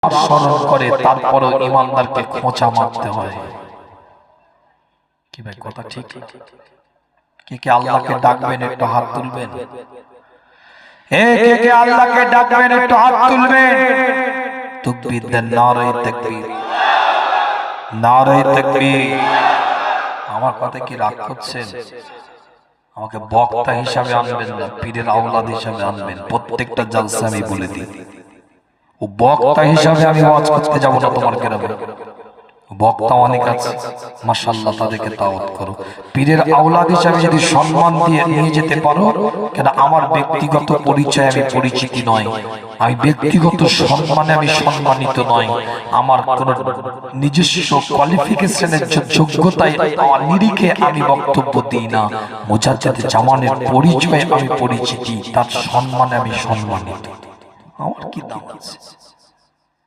স্মরণ করে তারপরেও ইমানদারকে খোঁচা মারতে হয়। কি ভাই কথা ঠিক? কে কে আল্লাহকে ডাকবেন একটু হাত তুলবেন? কে কে আল্লাহকে ডাকবেন একটু হাত তুলবেন? তাকবীর দেন, নারে তাকবীর, নারে তাকবীর। আমার কথা কি রাগ করছেন? আমাকে বক্তা হিসাবে আনবেন না, পীরের আওলাদ হিসাবে আনবেন। প্রত্যেকটা জালসা আমি বলে দিই, ও বক্তা হিসাবে আমি ওয়াজ করতে যাব না তোমার গ্রামে। বক্তা অনেক আছে, মাশাআল্লাহ, তাদেরকে দাওয়াত করো। পীরের আওলাদ হিসাবে যদি সম্মান দিয়ে নিয়ে যেতে পারো, কেন আমার ব্যক্তিগত পরিচয় আমি পরিচিতি নয়, আমি ব্যক্তিগত সম্মানে আমি সম্মানিত নয়, আমার কোন নিজস্ব কোয়ালিফিকেশনের যোগ্যতায় আমার নিরিখে আমি বক্তব্য দিই না। মুজাদ্দিদ জামানের পরিচয়ে আমি পরিচিতি, তার সম্মানে আমি সম্মানিত। আমার কি দাম আছে?